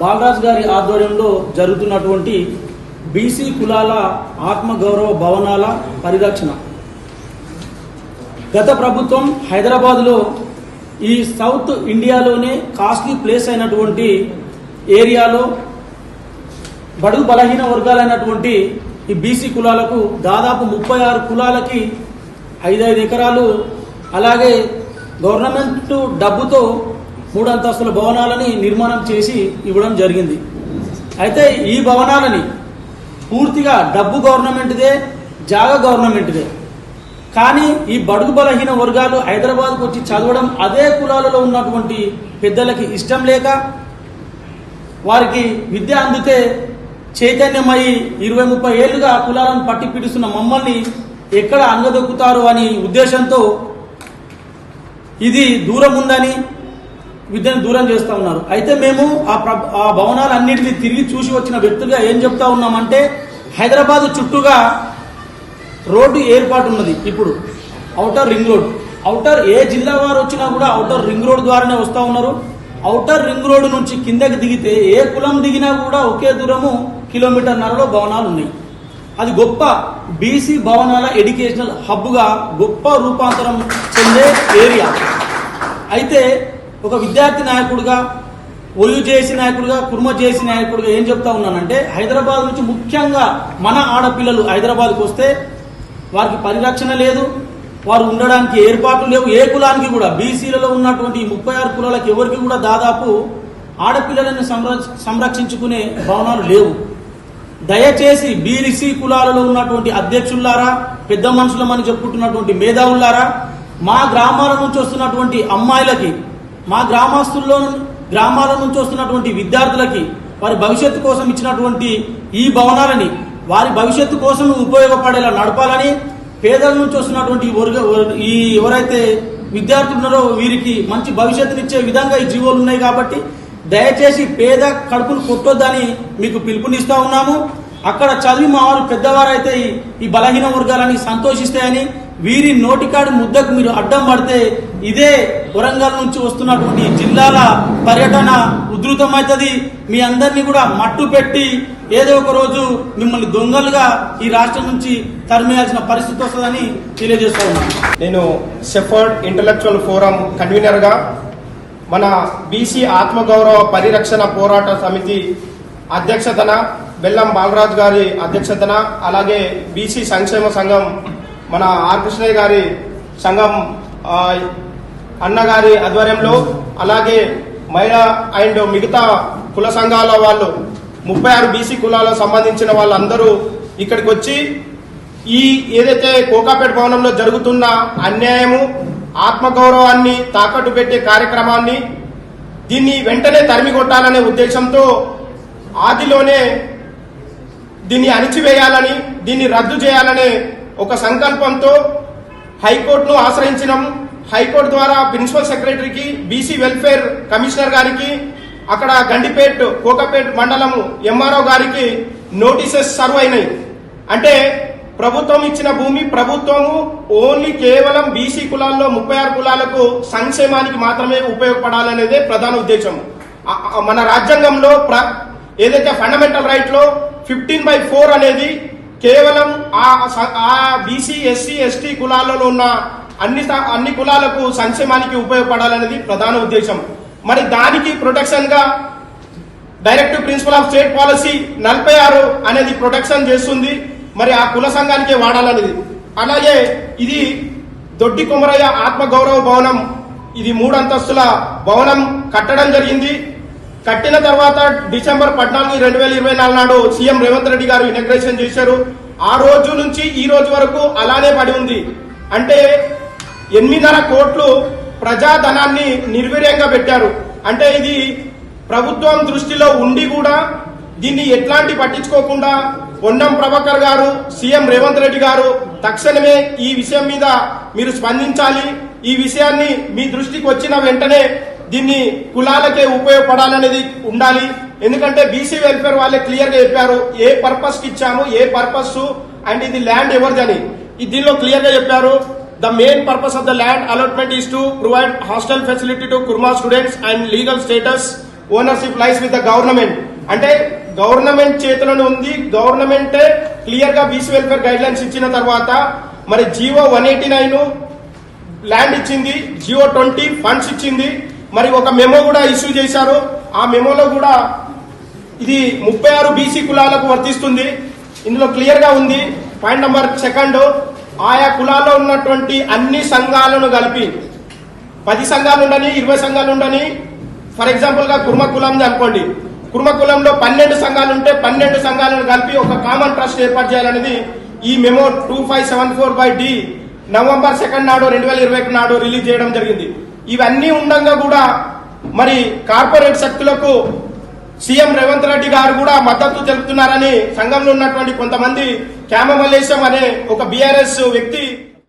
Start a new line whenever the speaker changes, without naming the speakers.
బాలరాజ్ గారి ఆధ్వర్యంలో జరుగుతున్నటువంటి బీసీ కులాల ఆత్మగౌరవ భవనాల పరిరక్షణ. గత ప్రభుత్వం హైదరాబాద్లో ఈ సౌత్ ఇండియాలోనే కాస్ట్లీ ప్లేస్ అయినటువంటి ఏరియాలో బడుగు బలహీన వర్గాలైనటువంటి ఈ బీసీ కులాలకు దాదాపు 36 కులాలకి 5 ఎకరాలు, అలాగే గవర్నమెంట్ డబ్బుతో 3 అంతస్తుల భవనాలని నిర్మాణం చేసి ఇవ్వడం జరిగింది. అయితే ఈ భవనాలని పూర్తిగా డబ్బు గవర్నమెంట్దే, జాగా గవర్నమెంట్దే. కానీ ఈ బడుగు బలహీన వర్గాలు హైదరాబాద్కు వచ్చి చదవడం అదే కులాలలో ఉన్నటువంటి పెద్దలకి ఇష్టం లేక, వారికి విద్య అందితే చైతన్యమై 20-30 ఏళ్లుగా కులాలను పట్టి పిడుస్తున్న మమ్మల్ని ఎక్కడ అంగదొక్కుతారు అని ఉద్దేశంతో ఇది దూరం ఉందని విద్యను దూరం చేస్తూ ఉన్నారు. అయితే మేము ఆ భవనాలన్నింటినీ తిరిగి చూసి వచ్చిన వ్యక్తులుగా ఏం చెప్తా ఉన్నామంటే, హైదరాబాద్ చుట్టూగా రోడ్డు ఏర్పాటు ఉన్నది. ఇప్పుడు ఔటర్ రింగ్ రోడ్, ఏ జిల్లా వారు వచ్చినా కూడా ఔటర్ రింగ్ రోడ్ ద్వారానే వస్తూ ఉన్నారు. ఔటర్ రింగ్ రోడ్ నుంచి కిందకి దిగితే ఏ కులం దిగినా కూడా ఒకే దూరము 1.5 కిలోమీటర్ల భవనాలు ఉన్నాయి. అది గొప్ప బీసీ భవనాల ఎడ్యుకేషనల్ హబ్గా గొప్ప రూపాంతరం చెందే ఏరియా. అయితే ఒక విద్యార్థి నాయకుడిగా, ఓయూజేసీ నాయకుడిగా, కుర్మజేసీ నాయకుడిగా ఏం చెప్తా ఉన్నానంటే, హైదరాబాద్ నుంచి ముఖ్యంగా మన ఆడపిల్లలు హైదరాబాద్కు వస్తే వారికి పరిరక్షణ లేదు, వారు ఉండడానికి ఏర్పాట్లు లేవు. ఏ కులానికి కూడా, బీసీలలో ఉన్నటువంటి 36 కులాలకు ఎవరికి కూడా దాదాపు ఆడపిల్లలను సంరక్షించుకునే భవనాలు లేవు. దయచేసి బీసీ కులాలలో ఉన్నటువంటి అధ్యక్షులారా, పెద్ద మనుషులమని చెప్పుకుంటున్నటువంటి మేధావులారా, మా గ్రామాల నుంచి వస్తున్నటువంటి అమ్మాయిలకి, మా గ్రామాల నుంచి వస్తున్నటువంటి విద్యార్థులకి వారి భవిష్యత్తు కోసం ఇచ్చినటువంటి ఈ భవనాలని వారి భవిష్యత్తు కోసం ఉపయోగపడేలా నడపాలని, పేదల నుంచి వస్తున్నటువంటి ఈ ఎవరైతే విద్యార్థులు ఉన్నారో వీరికి మంచి భవిష్యత్తునిచ్చే విధంగా ఈ జీవోలు ఉన్నాయి. కాబట్టి దయచేసి పేద కడుపును కొట్టొద్దని మీకు పిలుపునిస్తా ఉన్నాము. అక్కడ చదివి మా వారు పెద్దవారైతే ఈ బలహీన వర్గాలని సంతోషిస్తాయని, వీరి నోటికాడి ముద్దకు మీరు అడ్డం పడితే ఇదే వరంగల్ నుంచి వస్తున్నటువంటి జిల్లాల పర్యటన ఉధృతమవుతుంది. మీ అందరినీ కూడా మట్టు పెట్టి ఏదో ఒక రోజు మిమ్మల్ని దొంగలుగా ఈ రాష్ట్రం నుంచి తరిమేయాల్సిన పరిస్థితి వస్తుందని తెలియజేస్తా ఉన్నాను.
నేను షెఫర్డ్ ఇంటలెక్చువల్ ఫోరం కన్వీనర్గా మన బీసీ ఆత్మగౌరవ పరిరక్షణ పోరాట సమితి అధ్యక్షతన, బెల్లం బాలరాజ్ గారి అధ్యక్షతన, అలాగే బీసీ సంక్షేమ సంఘం మన ఆర్ కృష్ణయ్య గారి సంఘం అన్నగారి ఆధ్వర్యంలో, అలాగే మహిళా అండ్ మిగతా కుల సంఘాల వాళ్ళు 36 బీసీ కులాలకు సంబంధించిన వాళ్ళందరూ ఇక్కడికి వచ్చి ఈ ఏదైతే కోకాపేట భవనంలో జరుగుతున్న అన్యాయము, ఆత్మగౌరవాన్ని తాకట్టు పెట్టే కార్యక్రమాన్ని దీన్ని వెంటనే తరిమి కొట్టాలనే ఉద్దేశంతో ఆదిలోనే దీన్ని అణిచివేయాలని, దీన్ని రద్దు చేయాలనే ఒక సంకల్పంతో హైకోర్టును ఆశ్రయించినాం. హైకోర్టు ద్వారా ప్రిన్సిపల్ సెక్రటరీకి, బీసీ వెల్ఫేర్ కమిషనర్ గారికి, అక్కడ గండిపేట్ కోకాపేట్ మండలం ఎంఆర్ఓ గారికి నోటీసెస్ సర్వ్ అయినాయి. అంటే ప్రభుత్వం ఇచ్చిన భూమి ప్రభుత్వము ఓన్లీ కేవలం బీసీ కులాల్లో 36 కులాలకు సంక్షేమానికి మాత్రమే ఉపయోగపడాలనేదే ప్రధాన ఉద్దేశం. మన రాజ్యాంగంలో ఏదైతే ఫండమెంటల్ రైట్ లో 15/4 అనేది కేవలం ఆ బీసీ, ఎస్సీ, ఎస్టీ కులాలలో ఉన్న అన్ని కులాలకు సంక్షేమానికి ఉపయోగపడాలనేది ప్రధాన ఉద్దేశం. మరి దానికి ప్రొటెక్షన్ గా directive principle of state policy 46 అనేది ప్రొటెక్షన్ చేస్తుంది. మరి ఆ కుల సంఘానికే వాడాలనేది. అలాగే ఇది దొడ్డి కొమరయ్య ఆత్మగౌరవ భవనం, ఇది 3 అంతస్తుల భవనం కట్టడం జరిగింది. కట్టిన తర్వాత డిసెంబర్ 14, 2024 నాడు సీఎం రేవంత్ రెడ్డి గారు ఇనాగ్రేషన్ చేశారు. ఆ రోజు నుంచి ఈ రోజు వరకు అలానే పడి ఉంది. అంటే 8.5 కోట్లు ప్రజాధనాన్ని నిర్వీర్యంగా పెట్టారు. అంటే ఇది ప్రభుత్వం దృష్టిలో ఉండి కూడా దీన్ని ఎట్లాంటి పట్టించుకోకుండా పొన్నం ప్రభాకర్ గారు, సీఎం రేవంత్ రెడ్డి గారు తక్షణమే ఈ విషయం మీద మీరు స్పందించాలి. ఈ విషయాన్ని మీ దృష్టికి వచ్చిన వెంటనే దీన్ని కులాలకే ఉపయోగపడాలనేది ఉండాలి. ఎందుకంటే బీసీ వెల్ఫేర్ వాళ్ళే క్లియర్ గా చెప్పారు ఏ పర్పస్ కి ఇచ్చాము, ఏ పర్పస్ అండ్ ఇది ల్యాండ్ ఎవరిదని. దీనిలో క్లియర్ గా చెప్పారు. The main purpose of the land allotment is to provide hostel facility to Kurma students and legal status ownership lies with the government. అంటే గవర్నమెంట్ చేతిలోనే ఉంది. గవర్నమెంటే క్లియర్ గా బీసీ వెల్ఫేర్ గైడ్ లైన్స్ ఇచ్చిన తర్వాత మరి జియో 189 ల్యాండ్ ఇచ్చింది, జియో 20 ఫండ్స్ ఇచ్చింది. మరి ఒక మెమో కూడా ఇష్యూ చేశారు. ఆ మెమోలో కూడా ఇది 36 బీసీ కులాలకు వర్తిస్తుంది. ఇందులో క్లియర్ గా ఉంది. పాయింట్ నంబర్ 2, ఆయా కులాల్లో ఉన్నటువంటి అన్ని సంఘాలను కలిపి 10 సంఘాలు ఉండని, 20 సంఘాలు ఉండని. ఫర్ ఎగ్జాంపుల్ గా కుర్మ కులం అనుకోండి, కుర్మ కులంలో 12 సంఘాలు ఉంటే 12 సంఘాలను కలిపి ఒక కామన్ ట్రస్ట్ ఏర్పాటు చేయాలనేది ఈ మెమో 2574/D నవంబర్ 2 నాడు 2021 నాడు రిలీజ్ చేయడం జరిగింది. ఇవన్నీ ఉండగా కూడా మరి కార్పొరేట్ శక్తులకు సీఎం రేవంత్ రెడ్డి గారు కూడా మద్దతు తెలుపుతున్నారని సంఘంలో ఉన్నటువంటి కొంతమంది క్యామ మల్లేశం అనే ఒక బీఆర్ఎస్ వ్యక్తి